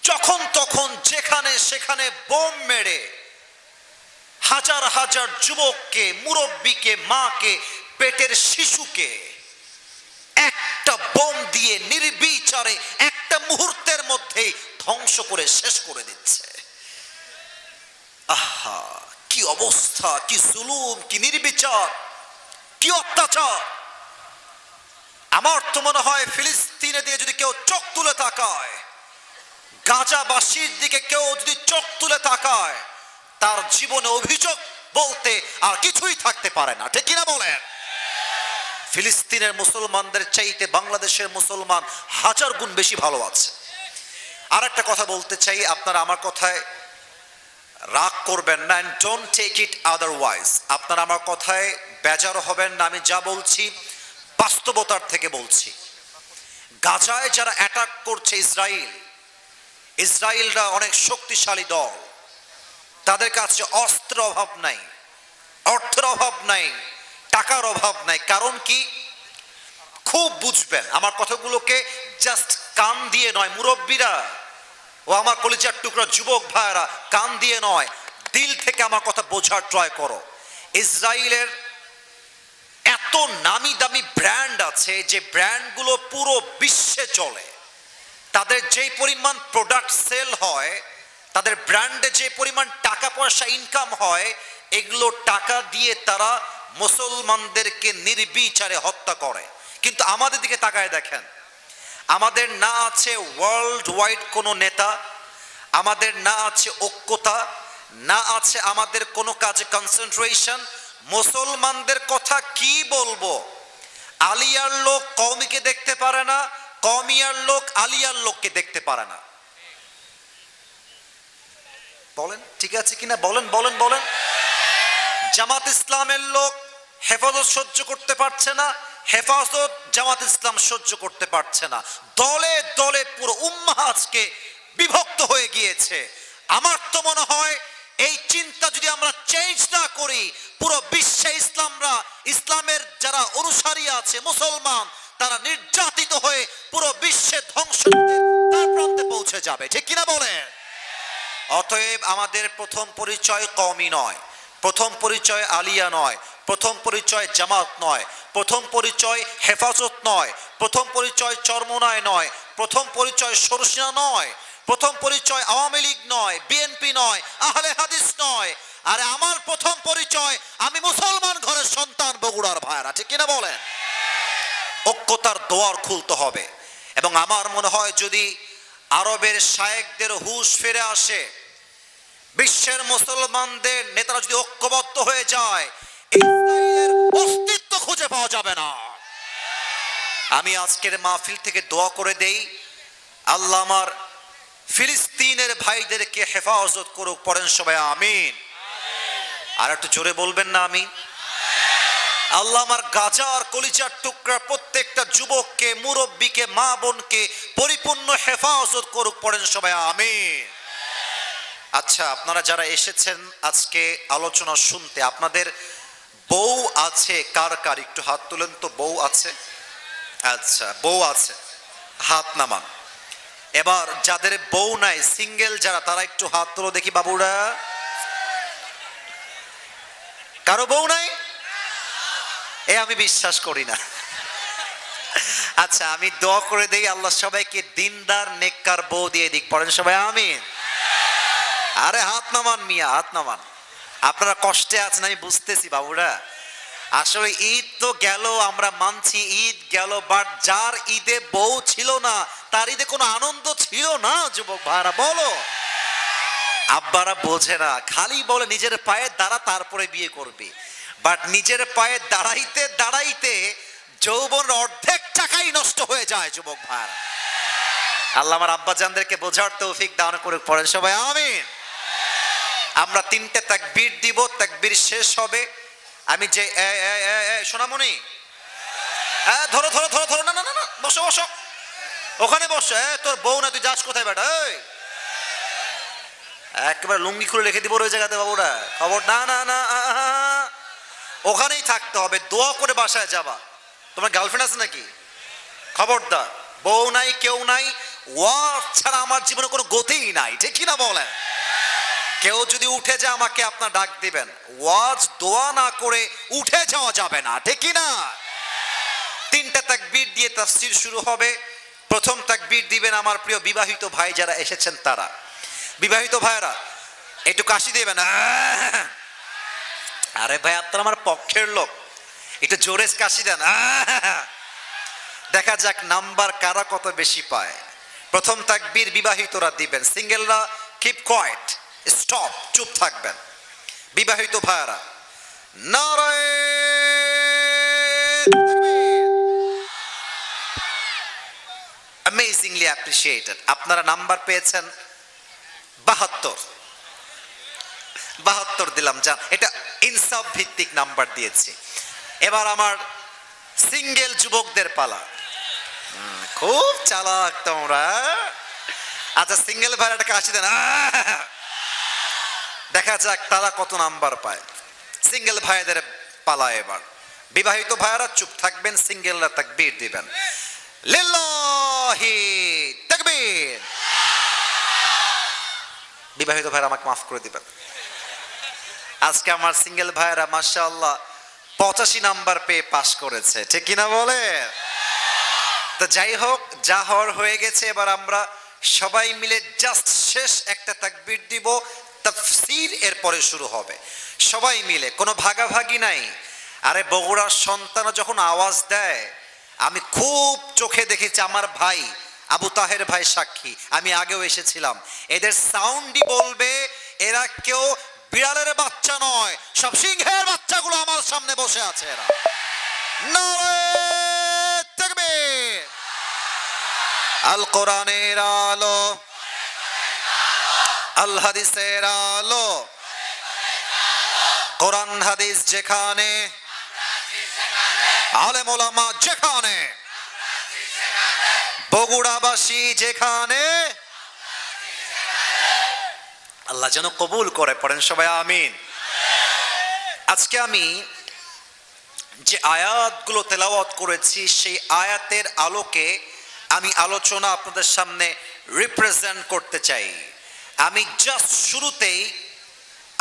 যখন তখন যেখানে সেখানে বোম মেরে হাজার হাজার যুবককে, মুরব্বীকে, মাকে, পেটের শিশুকে একটা বোম দিয়ে নির্বিচারে একটা মুহূর্তের মধ্যে ধ্বংস করে শেষ করে দিচ্ছে। আহা, কি অবস্থা, কি জুলুম, কি নির্বিচার, কি অত্যাচার। আমার তো মনে হয় ফিলিস্তিনে দিয়ে যদি কেউ চোখ তুলে তাকায়, গাজাবাসীর দিকে কেউ যদি চোখ তুলে তাকায়, তার জীবনে অভিযোগ বলতে আর কিছুই থাকতে পারে না, ঠিক কিনা বলেন? ফিলিস্তিনের মুসলমানদের চাইতে বাংলাদেশের মুসলমান হাজার গুণ বেশি ভালো আছে। আর একটা কথা বলতে চাই, আপনারা আমার কথায় রাগ করবেন না, and don't take it otherwise। আপনারা আমার কথায় বেজার হবেন না, আমি যা বলছি বাস্তবতার থেকে বলছি। গাজায় যারা অ্যাটাক করছে ইসরায়েলরা অনেক শক্তিশালী দল, তাদের কাছে অস্ত্রের অভাব নাই, অর্থের অভাব নাই, টাকার অভাব নাই। কারণ কি? খুব বুঝবেন আমার কথাগুলোকে, জাস্ট কান দিয়ে নয়, মুরব্বীরা ও আমার কলিজার টুকরা যুবক ভাইরা, কান দিয়ে নয়, দিল থেকে আমার কথা বোঝার ট্রাই করো। ইসরায়েলের এত নামি দামি ব্র্যান্ড আছে যে ব্র্যান্ডগুলো পুরো বিশ্বে চলে। তাদের যে পরিমাণ প্রোডাক্ট সেল হয়, তাদের ব্র্যান্ডে যে পরিমাণ টাকা পয়সা ইনকাম হয়, এগুলো টাকা দিয়ে তারা মুসলমানদেরকে নির্বিচারে হত্যা করে। কিন্তু আমাদের দিকে তাকায় দেখেন, আমাদের না আছে ওয়ার্ল্ড ওয়াইড কোনো নেতা, আমাদের না আছে ঐক্যতা, না আছে আমাদের কোনো কাজে কনসেন্ট্রেশন। মুসলমানদের কথা কি বলবো? আলিয়ার লোক কওমিকে দেখতে পারে না, কওমিয়ার লোক আলিয়ার লোককে দেখতে পারে না। বলেন ঠিক আছে কিনা? বলেন বলেন বলেন। জামাত ইসলামের লোক হেফাজত সহ্য করতে পারছে না, হেফাজত জামাত ইসলাম সহ্য করতে পারছে না। দলে দলে পুরো উম্মাহ আজকে বিভক্ত হয়ে গিয়েছে। আমার তো মনে হয় এই চিন্তা যদি আমরা চেঞ্জ না করি, পুরো বিশ্বে ইসলামের যারা অনুসারী আছে মুসলমান, তারা নির্যাতিত হয়ে পুরো বিশ্বে ধ্বংসের তার প্রান্তে পৌঁছে যাবে, ঠিক কিনা বলেন? অতএব আমাদের প্রথম পরিচয় কওমি নয়, প্রথম পরিচয় আলিয়া নয়, প্রথম পরিচয় জামাত নয়, প্রথম পরিচয় হেফাজত নয়, প্রথম পরিচয় চরমোনায় নয়, প্রথম পরিচয় সরসিনা নয়, প্রথম পরিচয় আওয়ামী লীগ নয়, বিএনপি নয়, আহলে হাদিস নয়। আরে আমার প্রথম পরিচয়, আমি মুসলমান ঘরের সন্তান, বগুড়ার ভাইরা, ঠিক কিনা বলেন? ঐক্যতার দোয়ার খুলতে হবে। এবং আমার মনে হয় যদি আরবের শায়েখদের হুঁশ ফিরে আসে, বিশ্বের মুসলমানদের নেতারা যদি ঐক্যবদ্ধ হয়ে যায়, ইসরায়েলের অস্তিত্ব খুঁজে পাওয়া যাবে না। আমি আজকের মাহফিল থেকে দোয়া করে দেই, আল্লাহ আমার ফিলিস্তিনের ভাইদেরকে হেফাজত করুক। পড়েন সবাই আমিন। আর একটু জোরে বলবেন না আমিন? আল্লাহ আমার গাজার কলিজার টুকরা প্রত্যেকটা যুবককে, মুরব্বীকে, মা বোনকে পরিপূর্ণ হেফাজত করুক। পড়েন সবাই আমিন। আচ্ছা, আপনারা যারা এসেছেন আজকে আলোচনা শুনতে, আপনাদের বউ আছে কার কার? একটু হাত তুলেন তো। বউ আছে? আচ্ছা, বউ আছে, হাত নামান। এবার যাদের বউ নাই, সিঙ্গেল যারা, তারা একটু হাত তুলো দেখি বাবুরা। কারো বউ নাই? আমি বিশ্বাস করি না। আচ্ছা, আমি দোয়া করে দেই আল্লাহ সবাইকে দিনদার নেককার বউ দিয়ে দিক। পড়েন সবাই আমিন। আরে হাত নামান মিয়া, হাত নামান। আপনারা কষ্টে আছেন আমি বুঝতেছি বাবুরা। আসলে ঈদ তো গেল, আমরা মানছি ঈদ গেল, বাট যার ঈদে বউ ছিল না, তার ঈদে কোনো আনন্দ ছিল না। যুবক ভাইরা বলো, আব্বারা বোঝে না, খালি বলে নিজের পায়ে দাঁড়া তারপরে বিয়ে করবে। বাট নিজের পায়ে দাঁড়াইতে দাঁড়াইতে যৌবন অর্ধেক টাকাই নষ্ট হয়ে যায়। যুবক ভাইরা, আল্লাহ আমার আব্বা জানদেরকে বোঝার তৌফিক দান করে। পড়েন সবাই আমিন। আমরা তিনটে তাকবীর দিব, তাকবীর শেষ হবে। আমি যে সোনামণি, ধরো ধরো ধরো ধরো, না না না, বসো বসো, ওখানে বসো। তোর বউ না, তুই যাস কোথায় বেটা? একেবারে লুঙ্গি খুলে রেখে দিব ওই জায়গাতে বাবুরা, খবর না না না, ওখানেই থাকতে হবে। দোয়া করে বাসায় যাবা। তোমার গার্লফ্রেন্ড আছে নাকি? খবরদার বউ নাই, কেউ নাই, ওয়াজ ছাড়া আমার জীবনে কোনো গতিই নাই, ঠিক কি না বলেন? কেউ যদি উঠে যায় আমাকে আপনার ডাক দিবেন, ওয়াজ দোয়া না করে উঠে যাওয়া যাবে না, ঠিক কি না? 3টা তাকবীর দিয়ে তাফসীর শুরু হবে। প্রথম তাকবীর দিবেন আমার প্রিয় বিবাহিত ভাই যারা এসেছেন তারা। বিবাহিত ভাইরা একটু কাশি দিবেন। আরে ভাই আপনারা আমার পক্ষের লোক, একটু জোরে কাশি দেন। দেখা যাক নাম্বার কারা কত বেশি পায়। প্রথম তাকবীর বিবাহিতরা দিবেন, সিঙ্গেলরা কিপ কোয়েট, স্টপ, চুপ থাকবেন। বিবাহিত ভাইরা নারায়ে অ্যামেজিংলি অ্যাপ্রিশিয়েটেড। আপনারা নাম্বার পেয়েছেন 72 দিলাম, যা এটা ইনসাফ ভিত্তিক নাম্বার দিয়েছি। এবার আমার সিঙ্গেল যুবকদের পালা। খুব চালাক তোমরা। আচ্ছা সিঙ্গেল ভাইরাটাকে আসি দেন, দেখা যাক তারা কত নাম্বার পায়। সিঙ্গেল ভাইদের পালা এবার। বিবাহিত ভাইরা চুপ থাকবেন, সিঙ্গেলরা তাকবীর দিবেন। লিল্লাহি তাকবীর। বিবাহিত ভাইরা আমাকে মাফ করে দিবেন। আজকে আমার সিঙ্গেল ভাইরা মাশাআল্লাহ 85 নাম্বার পেয়ে পাস করেছে, ঠিক কিনা বলে? তো যাই হোক, যা হওয়ার হয়ে গেছে। এবার আমরা সবাই মিলে জাস্ট শেষ একটা তাকবীর দিব, তাফসীর এরপরে শুরু হবে। সবাই মিলে, কোনো ভাগাভাগি নাই। আরে বগুড়ার সন্তান যখন আওয়াজ দেয়, আমি খুব চোখে দেখেছি। আমার ভাই আবু তাহের ভাই সাক্ষী, আমি আগেও এসেছিলাম। এদের সাউন্ডই বলবে এরা কেউ বিড়ালের বাচ্চা নয়, সব সিংহের বাচ্চাগুলো আমার সামনে বসে আছে। এরা নারায়ে তাকবীর। আল কোরআনের আলো, আল হাদিসের আলো, কোরআন হাদিস যেখানে, আলেম ওলামা যেখানে, বগুড়াবাসী যেখানে, আল্লাহ যেন কবুল করে। পড়েন সবাই আমিন। আজকে আমি যে আয়াতগুলো তেলাওয়াত করেছি সেই আয়াতের আলোকে আমি আলোচনা আপনাদের সামনে রিপ্রেজেন্ট করতে চাই। আমি জাস্ট শুরুতেই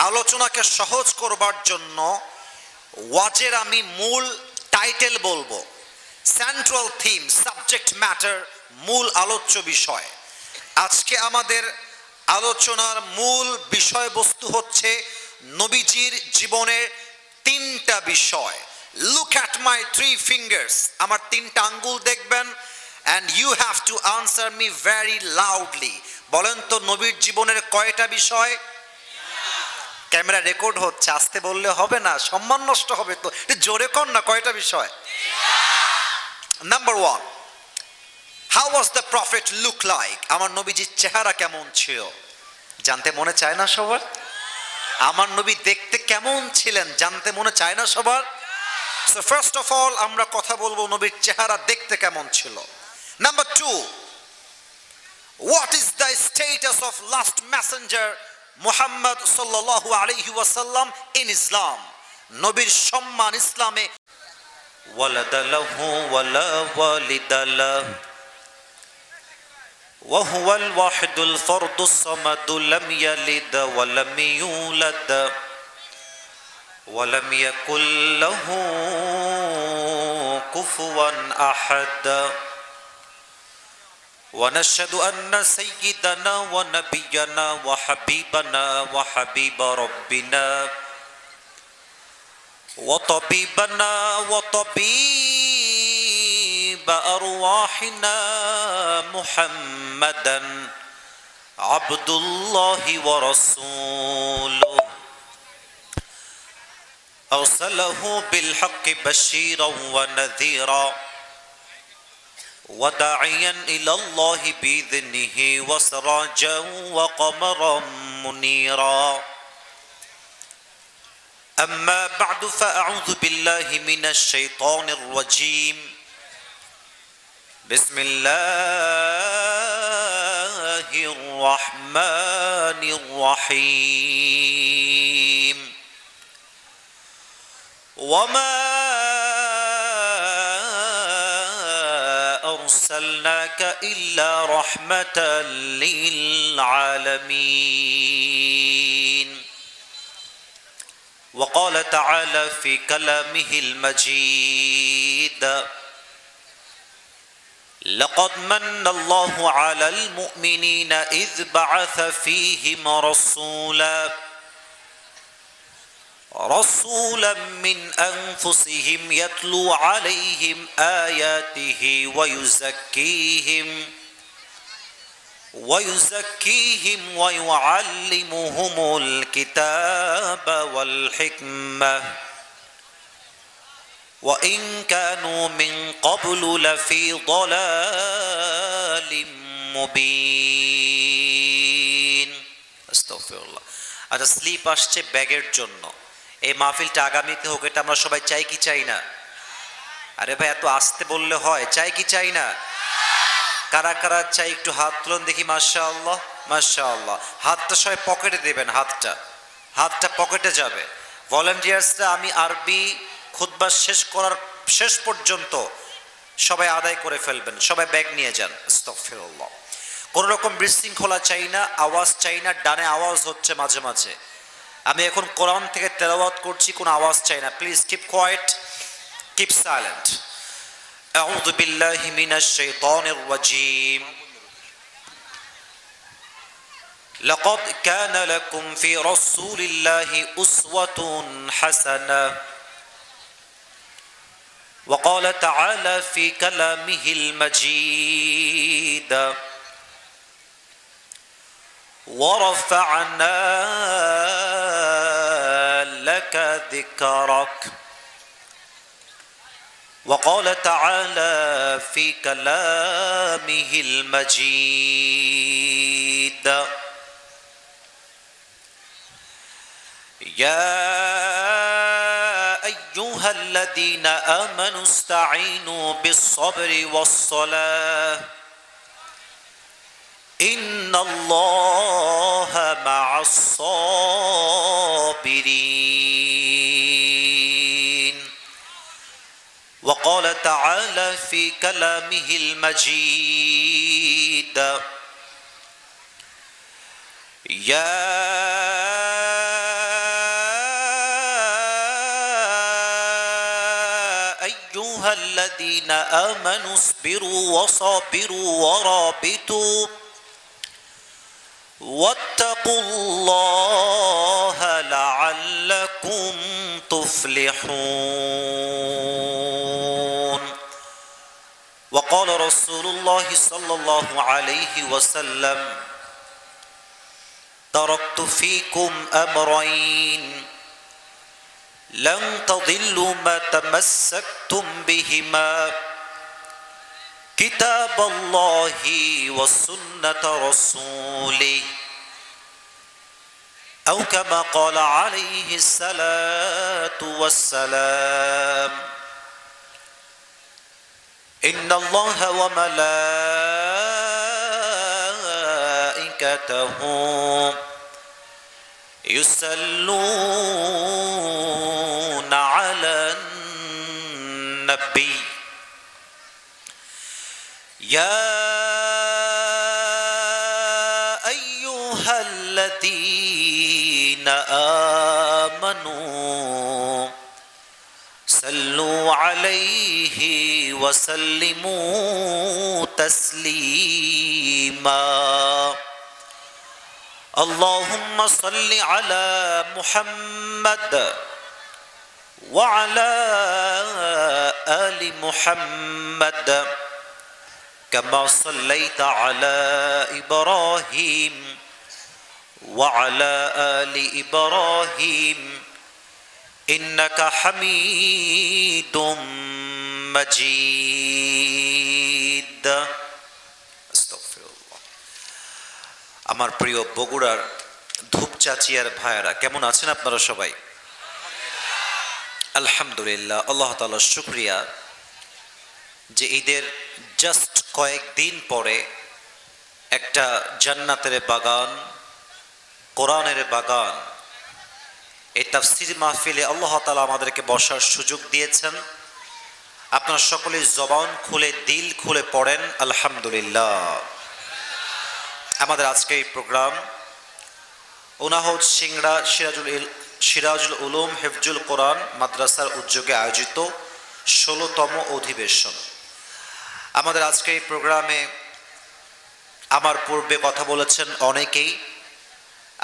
আলোচনাকে সহজ করবার জন্য ওয়াজের আমি মূল টাইটেল বলবো, সেন্ট্রাল থিম, সাবজেক্ট ম্যাটার, মূল আলোচ্য বিষয়। আজকে আমাদের আলোচনার মূল বিষয়বস্তু হচ্ছে নবীজির জীবনের 3টা বিষয়। লুক অ্যাট মাই 3 ফিঙ্গার্স, আমার 3টা আঙ্গুল দেখবেন, and you have to answer me very loudly. বলেন তো নবীর জীবনের কয়টা বিষয়? ক্যামেরা রেকর্ড হচ্ছে, আস্তে বললে হবে না, সম্মান নষ্ট হবে তো, জোরে কর না, কয়টা বিষয়? Number 1, how was the prophet look like? আমার নবীজির চেহারা কেমন ছিল জানতে মনে চায় না সবার? আমার নবী দেখতে কেমন ছিলেন জানতে মনে চায় না সবার? So first of all আমরা কথা বলবো নবীর চেহারা দেখতে কেমন ছিল। Number 2, what is the status of last messenger Muhammad sallallahu alayhi wasallam in Islam? নবীর সম্মান ইসলামে। ওয়ালাদ লাহু ওয়ালা ওয়ালিদা লাহু ওয়া হুয়াল ওয়াহিদুল ফারদুস সামাদ লাম ইয়ালিদ ওয়া লাম ইউলাদ ওয়া লাম ইয়াকুল লাহু কুফুয়ান আহাদ। ونشهد أن سيدنا ونبينا وحبيبنا وحبيب ربنا وطبيبنا وطبيب أرواحنا محمدا عبد الله ورسوله أرسله بالحق بشيرا ونذيرا وداعيا إلى الله بإذنه وسراجا وقمرا منيرا. أما بعد فأعوذ بالله من الشيطان الرجيم. بسم الله الرحمن الرحيم. وما أرسلناك إلا رحمة للعالمين. وقال تعالى في كلامه المجيد: لقد من الله على المؤمنين إذ بعث فيهم رسولا من أنفسهم يتلو عليهم آياته ويزكيهم ويعلمهم الكتاب والحكمة وإن كانوا من قبل لفي ضلال مبين. আস্তাগফিরুল্লাহ। আচ্ছা, স্লিপ আসছে ব্যাগের জন্য। এই মাহফিলটা আগামীতে হোক, এটা আমরা সবাই চাই কি চাই না? আরে ভাই, এত আসতে বললে হয়? চাই কি চাই না? কারা কারা চাই একটু হাত তুলুন দেখি। মাশাআল্লাহ, মাশাআল্লাহ। হাতটা সবাই পকেটে দেবেন, হাতটা পকেটে যাবে। ভলান্টিয়ার্সরা আমি আরবি খুতবা শেষ করার শেষ পর্যন্ত সবাই আদায় করে ফেলবেন। সবাই ব্যাগ নিয়ে যান। আস্তাগফিরুল্লাহ। কোনো রকম বিশৃঙ্খলা চাই না, আওয়াজ চাই না। ডানে আওয়াজ হচ্ছে মাঝে মাঝে। আমি এখন কোরআন থেকে তেলাওয়াত করছি, কোনো আওয়াজ চাই না। Please keep coed, keep silent. আউযু বিল্লাহি মিনাশ শাইতানির রাজীম। লাকাদ কানা লাকুম ফি রাসূলিল্লাহি উসওয়াতুন হাসানাহ। وقال تعالى في كلامه المجيد: ورفعنا لك ذكرك. وقال تعالى في كلامه المجيد: يا أيها الذين آمنوا استعينوا بالصبر والصلاة إن الله مع الصابرين. وقال تعالى في كلامه المجيد: يا أيها الذين آمنوا اصبروا وصابروا ورابطوا واتقوا الله لعلكم تفلحون. وقال رسول الله صلى الله عليه وسلم: تركت فيكم أمرين لن تضلوا ما تمسكتم بهما كتاب الله وسنة رسوله أو كما قال عليه الصلاة والسلام. إن الله وملائكته يصلون على النبي يا أيها الذين آمنوا صلوا عليه وسلموا تسليما. اللهم صل على محمد وعلى آل محمد كما صليت على إبراهيم وعلى آل إبراهيم إنك حميد مجيد. আস্তাগফিরুল্লাহ। আমার প্রিয় বগুড়ার ধূপচাচিয়ার ভাইয়েরা, কেমন আছেন আপনারা সবাই? আলহামদুলিল্লাহ, আল্লাহ তাআলার শুকরিয়া যে ঈদের জাস্ট কয়েকদিন পরে একটা জান্নাতের বাগান, কোরআনের বাগান, এই তাফসীর মাহফিলে আল্লাহ তাআলা আমাদেরকে বসার সুযোগ দিয়েছেন। আপনারা সকলেই জবান খুলে দিল খুলে পড়েন আলহামদুলিল্লাহ। আমাদের আজকে এই প্রোগ্রাম উনাহদ সিংড়া সিরাজুল উলুম হেফজুল কোরআন মাদ্রাসার উদ্যোগে আয়োজিত ১৬তম অধিবেশন। আমাদের আজকে এই প্রোগ্রামে আমার পূর্বে কথা বলেছেন অনেকেই,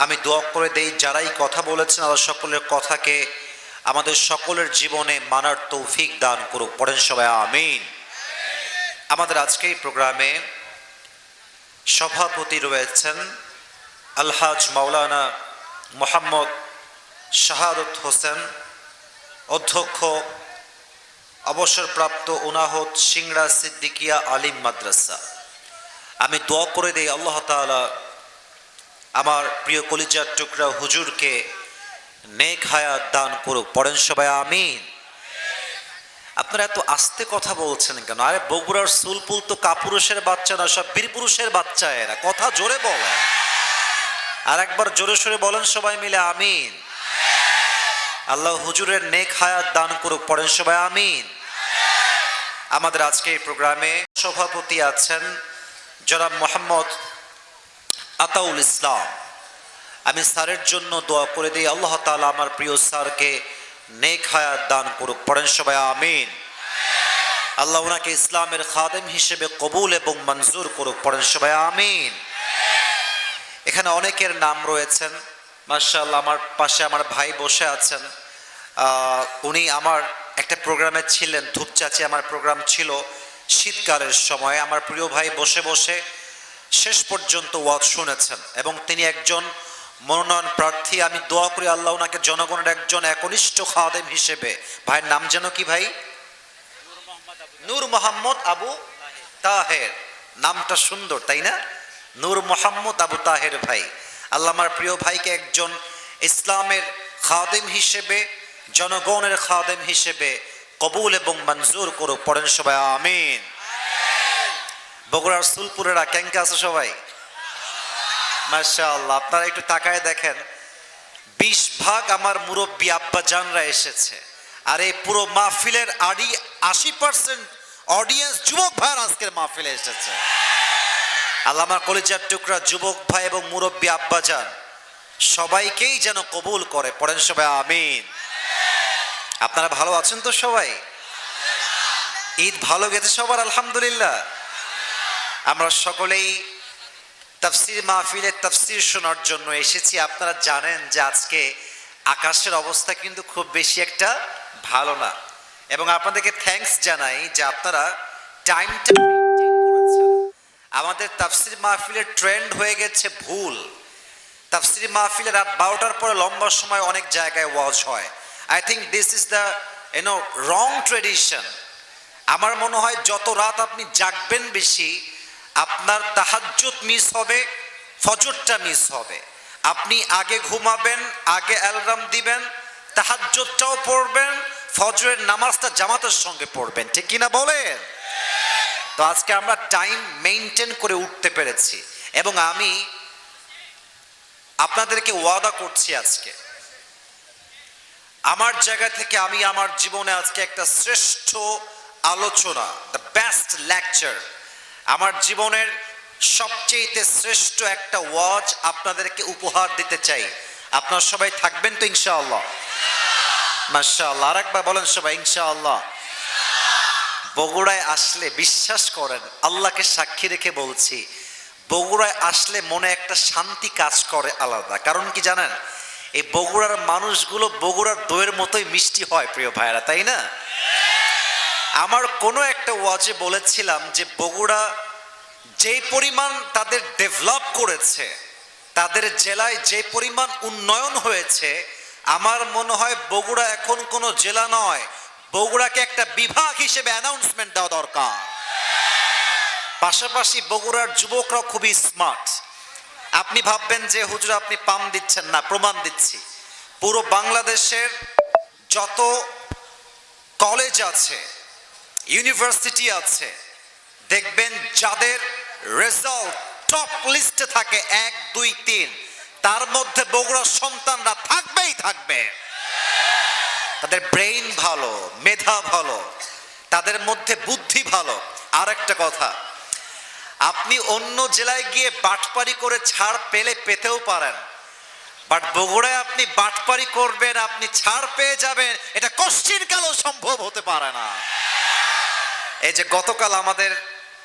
আমি দোয়া করে দেই যারাই কথা বলেছেন আল্লাহ সকলের কথাকে আমাদের সকলের জীবনে মানার তৌফিক দান করুক, পড়েন সবাই আমিন। আমাদের আজকে এই প্রোগ্রামে সভাপতি রয়েছেন আলহাজ মাওলানা মোহাম্মদ শাহাদত হোসেন, অধ্যক্ষ অবসরপ্রাপ্ত উনাহদ সিংড়া সিদ্দিকিয়া আলিম মাদ্রাসা। আমি দোয়া করে দেই আল্লাহ তাআলা আমার প্রিয় কলিজার টুকরা হুজুরকে নেক হায়াত দান করুক, পড়েন সবাই আমিন। আপনারা এত আস্তে কথা বলছেন কেন? আরে বগুড়ার সুলপুল তো কাপুরুষের বাচ্চা না, সব বীরপুরুষের বাচ্চা এরা, কথা জোরে বলেন, আর একবার জোরে সোরে বলেন সবাই মিলে আমিন। আল্লাহ হুজুরের নেক হায়াত দান করুক, পড়েন সবাই আমিন। আমাদের আজকে এই প্রোগ্রামে সভাপতি আছেন জনাব মোহাম্মদ আতাউল ইসলাম। আমি স্যারের জন্য দোয়া করে দিই আল্লাহ তাআলা আমার প্রিয় স্যারকে নেক হায়াত দান করুক, পড়েন সবাই আমিন। আল্লাহ ওনাকে ইসলামের খাদেম হিসেবে কবুল এবং মঞ্জুর করুক, পড়েন সবাই আমিন। এখানে অনেকের নাম রয়েছেন মাশাআল্লাহ। আমার পাশে আমার ভাই বসে আছেন, উনি আমার একটা প্রোগ্রামে ছিলেন, ধূপচাচি আমার প্রোগ্রাম ছিল শীতকালের সময়। আমার প্রিয় ভাই বসে বসে শেষ পর্যন্ত ওয়াজ শুনেছেন এবং তিনি একজন মনোনয়ন প্রার্থী। আমি দোয়া করি আল্লাহ ওনাকে জনগণের একজন একনিষ্ঠ খাদেম হিসেবে, ভাইয়ের নাম যেন কি ভাই? নূর মোহাম্মদ আবু তাহের। নামটা সুন্দর তাই না? নূর মোহাম্মদ আবু তাহের ভাই, আল্লাহ আমার প্রিয় ভাইকে একজন ইসলামের খাদেম হিসেবে, জনগণের খাদেম হিসেবে কবুল এবং মঞ্জুর করুক, পড়েন সবাই আমিন। বগুড়ার সুলপুরেরা কেঙ্কা আছে সবাই? মাশাআল্লাহ। আপনারা একটু তাকায় দেখেন, ২০ ভাগ আমার মুরব্বী আব্বা জানরা এসেছে, আর এই পুরো মাহফিলের ৮০% অডিয়েন্স যুবক ভাই আজকের মাহফিলে এসেছে। আল্লাহ আমার কলিজার টুকরা যুবক ভাই এবং মুরব্বী আব্বা জান সবাইকেই যেন কবুল করে, পড়েন সবাই আমিন। আপনারা ভালো আছেন তো সবাই? ঈদ ভালো গেছে সবার? আলহামদুলিল্লাহ। আমরা সকলেই তাফসির মাহফিলে তাফসির শোনার জন্য এসেছি। আপনারা জানেন যে আজকে আকাশের অবস্থা কিন্তু খুব বেশি একটা ভালো না, এবং আপনাদেরকে থ্যাঙ্কস জানাই যে আপনারা টাইমটা মেইনটেইন করেছেন। আমাদের তাফসির মাহফিলের ট্রেন্ড হয়ে গেছে ভুল। তাফসির মাহফিলে রাত 12টার পরে লম্বা সময় অনেক জায়গায় ওয়াজ হয়। I think this is the wrong tradition. আমার মনে হয় যত রাত আপনি জাগবেন বেশি, আপনার তাহাজ্জুদ মিস হবে, ফজরটা মিস হবে। আপনি আগে ঘুমাবেন, আগে অ্যালার্ম দিবেন, তাহাজ্জুদটাও পড়বেন, ফজরের নামাজটা জামাতের সঙ্গে পড়বেন, ঠিক কিনা বলেন? তো আজকে আমরা টাইম মেইনটেইন করে উঠতে পেরেছি, এবং আমি আপনাদেরকে ওয়াদা করছি আজকে আমার জায়গা থেকে আমি আমার জীবনে আজকে একটা শ্রেষ্ঠ আলোচনা, দ্য বেস্ট লেকচার, আমার জীবনের সবচেয়ে শ্রেষ্ঠ একটা ওয়াজ আপনাদেরকে উপহার দিতে চাই। আপনারা সবাই থাকবেন তো ইনশাআল্লাহ? মাশাআল্লাহ। আরেকবার বলেন সবাই ইনশাআল্লাহ। বগুড়ায় আসলে বিশ্বাস করেন, আল্লাহকে সাক্ষী রেখে বলছি, বগুড়ায় আসলে মনে একটা শান্তি কাজ করে আলাদা। কারণ কি জানেন? এই বগুড়ার মানুষগুলো বগুড়ার দইয়ের মতোই মিষ্টি হয় প্রিয় ভাইরা, তাই না? আমার কোনো একটা ওয়াজে বলেছিলাম যে বগুড়া যেই পরিমাণ তাদের ডেভেলপ করেছে, তাদের জেলায় যে পরিমাণ উন্নয়ন হয়েছে, আমার মনে হয় বগুড়া এখন কোনো জেলা নয়, বগুড়াকে একটা বিভাগ হিসেবে অ্যানাউন্সমেন্ট দেওয়া দরকার। পাশাপাশি বগুড়ার যুবকরা খুবই স্মার্ট। আপনি ভাববেন যে হুজুর আপনি পাম দিচ্ছেন না, প্রমাণ দিচ্ছি। পুরো বাংলাদেশের যত কলেজ আছে, ইউনিভার্সিটি আছে, দেখবেন যাদের রেজাল্ট টপ লিস্টে থাকে 1, 2, 3, তার মধ্যে বগুড়ার সন্তানরা থাকবেই থাকবে। তাদের ব্রেইন ভালো, মেধা ভালো, তাদের মধ্যে বুদ্ধি ভালো। আর একটা কথা, আপনি অন্য জেলায় গিয়ে বাটপারি করে ছাড় পেতেও পারেন, বাট বগুড়ায় আপনি বাটপারি করবেন, আপনি ছাড় পেয়ে যাবেন, এটা কোশ্চিন কালেও সম্ভব হতে পারে না। এই যে গতকাল আমাদের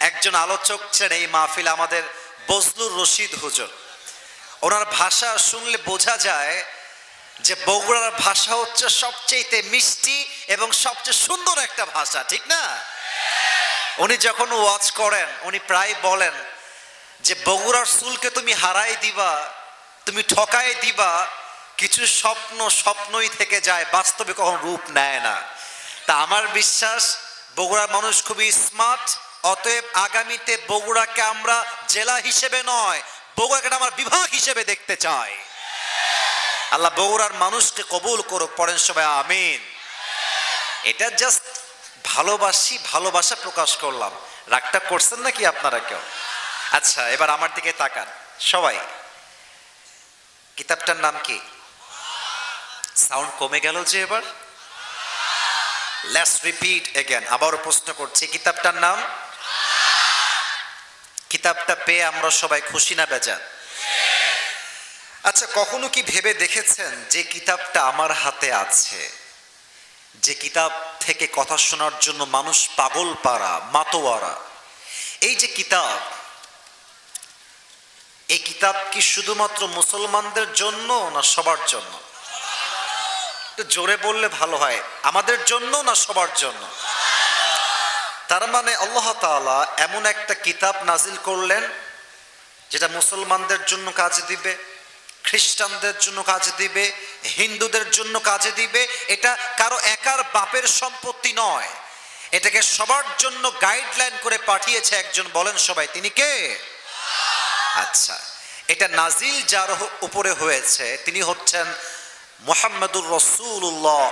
একজন আলোচক ছিলেন এই মাহফিল, আমাদের বজলুর রশিদ হুজুর, ওনার ভাষা শুনলে বোঝা যায় যে বগুড়ার ভাষা হচ্ছে সবচেয়ে মিষ্টি এবং সবচেয়ে সুন্দর একটা ভাষা, ঠিক না? উনি যখন ওয়াজ করেন উনি প্রায় বলেন যে বগুড়ার চুলকে তুমি হারাই দিবা, তুমি ঠকাই দিবা, কিছু স্বপ্ন স্বপ্নই থেকে যায়, বাস্তবে কখন রূপ নেয় না। তা আমার বিশ্বাস বগুড়ার মানুষ খুবই স্মার্ট, অতএব আগামীতে বগুড়াকে আমরা জেলা হিসেবে নয়, বগুড়াকে আমার বিভাগ হিসেবে দেখতে চাই। আল্লাহ বগুড়ার মানুষকে কবুল করুক, পড়েন সবাই আমিন। এটা জাস্ট ভালোবাসা প্রকাশ করলাম, রাগটা করছেন নাকি আপনারা কেউ? আচ্ছা, এবার আমার দিকে তাকান সবাই। কিতাবটার নাম কি? সাউন্ড কমে গেল যে এবার। লেটস রিপিট এগেন, আবারও প্রশ্ন করছি, কিতাবটার নাম? কিতাবটা পেয়ে আমরা সবাই খুশি না বেজান? আচ্ছা, কখনো কি ভেবে দেখেছেন যে কিতাবটা আমার হাতে আছে, যে কিতাব থেকে কথা শোনার জন্য মানুষ পাগল পারা, মাতোয়ারা, এই যে কিতাব, এই কিতাব কি শুধুমাত্র মুসলমানদের জন্য না সবার জন্য? একটু জোরে বললে ভালো হয়, আমাদের জন্য না সবার জন্য? তার মানে আল্লাহ তাআলা এমন একটা কিতাব নাজিল করলেন যেটা মুসলমানদের জন্য কাজে দিবে, খ্রিস্টানদের জন্য কাজে দিবে, হিন্দুদের জন্য কাজে দিবে। এটা কারো একার বাপের সম্পত্তি নয়, এটাকে সবার জন্য গাইডলাইন করে পাঠিয়েছে একজন, বলেন সবাই তিনি কে? আচ্ছা, এটা নাজিল যার উপরে হয়েছে তিনি হচ্ছেন মুহাম্মদুর রাসূলুল্লাহ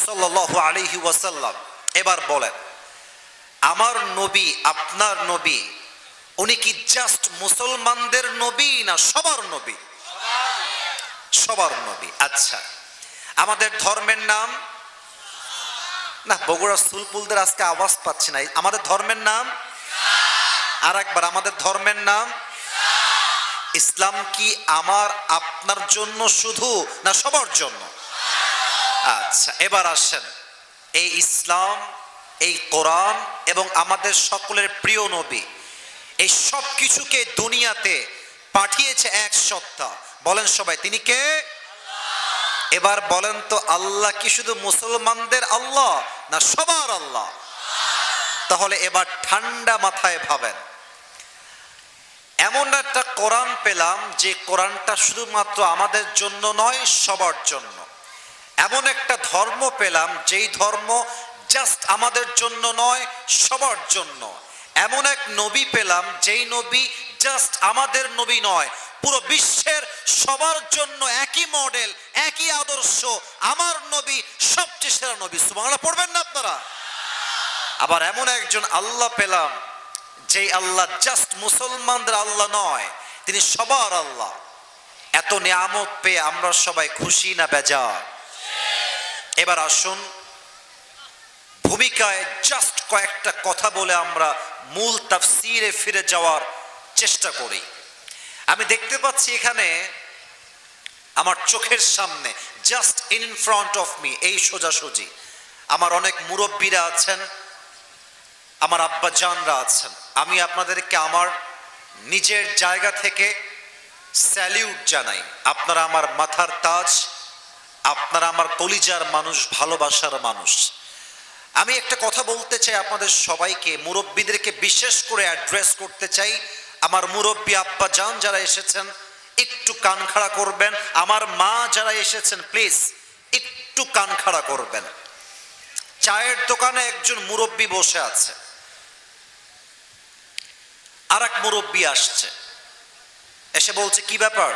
সাল্লাল্লাহু আলাইহি ওয়াসাল্লাম। এবার বলেন, আমার নবী, আপনার নবী, উনি কি জাস্ট মুসলমানদের নবী না সবার নবী? সবার নবী। আচ্ছা, আমাদের ধর্মের নাম? না, বগুড়া সুলপুলদের আজকে আওয়াজ পাচ্ছি না। আমাদের ধর্মের নাম আর একবার, আমাদের ধর্মের নাম ইসলাম। কি আমার আপনার জন্য শুধু না সবার জন্য? আচ্ছা, এবার আসেন, এই ইসলাম, এই কোরআন এবং আমাদের সকলের প্রিয় নবী, এই সব কিছুকে দুনিয়াতে পাঠিয়েছে এক সত্তা, বলেন সবাই তিনি কে? এবার বলেন তো, আল্লাহ কি শুধু মুসলমানদের আল্লাহ না সবার আল্লাহ? তাহলে এবার ঠান্ডা মাথায় ভাবেন, এমন একটা কোরআন পেলাম যে কোরআনটা শুধুমাত্র আমাদের জন্য নয় সবার জন্য। এমন একটা ধর্ম পেলাম যেই ধর্ম জাস্ট আমাদের জন্য নয় সবার জন্য। এমন এক নবী পেলাম যেই নবী জাস্ট আমাদের নবী নয়, পুরো বিশ্বের সবার জন্য একই মডেল, একই আদর্শ। আমার নবী সবচেয়ে সেরা নবী, সুবহানাল্লাহ পড়বেন না আপনারা? আবার এমন একজন আল্লাহ পেলাম যেই আল্লাহ জাস্ট মুসলমানদের আল্লাহ নয়, তিনি সবার আল্লাহ। এত নিয়ামত পেয়ে আমরা সবাই খুশি না বেজার? এবার আসুন ভূমিকায় জাস্ট কয়েকটা কথা বলে আমরা মূল তাফসীরে ফিরে যাওয়ার চেষ্টা করি। আমি দেখতে পাচ্ছি এখানে আমার চোখের সামনে, just in front of me, এই সোজাসুজি আমার অনেক মুরব্বীরা আছেন, আমার আব্বাজানরা আছেন। আমি আপনাদেরকে আমার নিজের জায়গা থেকে স্যালিউট জানাই। আপনারা আমার মাথার তাজ, আপনারা আমার কলিজার মানুষ, ভালোবাসার মানুষ। আমি একটা কথা বলতে চাই আপনাদের সবাইকে, মুরব্বীদেরকে বিশেষ করে অ্যাড্রেস করতে চাই। আমার মুরব্বী আব্বাজান যারা এসেছেন একটু কান খাড়া করবেন, আমার মা যারা এসেছেন প্লিজ একটু কান খাড়া করবেন। চায়ের দোকানে একজন মুরব্বী বসে আছে, আর এক মুরব্বী আসছে, এসে বলছে কি ব্যাপার,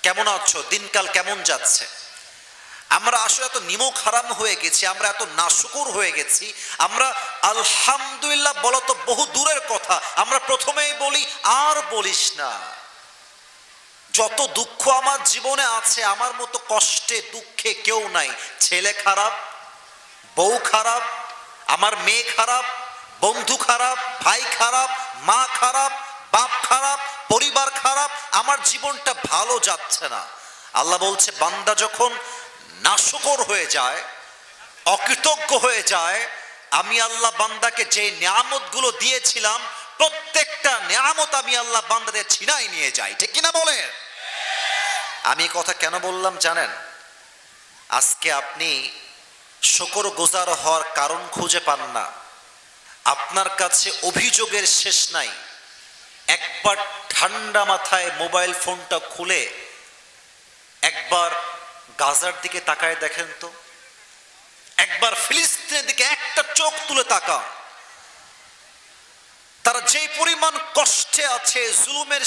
কেমন আছো, দিনকাল কেমন যাচ্ছে? আমরা আসলে এত নিমক হারাম হয়ে গেছি, আমরা এত নাশুকুর হয়ে গেছি, আমরা আলহামদুলিল্লাহ বলা তো বহু দূরের কথা, আমরা প্রথমেই বলি আর বলিস না। যত দুঃখ আমার জীবনে আছে, আমার মতো কষ্টে দুঃখে কেউ নাই। ছেলে খারাপ, বউ খারাপ, আমার মেয়ে খারাপ, বন্ধু খারাপ, ভাই খারাপ, মা খারাপ, বাপ খারাপ, পরিবার খারাপ, আমার জীবনটা ভালো যাচ্ছে না। আল্লাহ বলছে বান্দা যখন নাশকর হয়ে যায়, অকৃতজ্ঞ হয়ে যায়, আমি আল্লাহ বান্দাকে যে নিয়ামতগুলো দিয়েছিলাম প্রত্যেকটা নিয়ামত আমি আল্লাহ বান্দাদের ছিনাই নিয়ে যাই। ঠিক কিনা বলেন? আমি এই কথা কেন বললাম জানেন? আজকে আপনি শুকরগুজার হওয়ার কারণ খুঁজে পান না, আপনার কাছে অভিযোগের শেষ নাই। একবার ঠান্ডা মাথায় মোবাইল ফোনটা খুলে একবার গাজার দিকে তাকায় দেখেন তো, একবার ফিলিস্তিনের দিকে একটা চোখ তুলে তাকান। তারা যেই পরিমাণ কষ্টে আছে, জুলুমের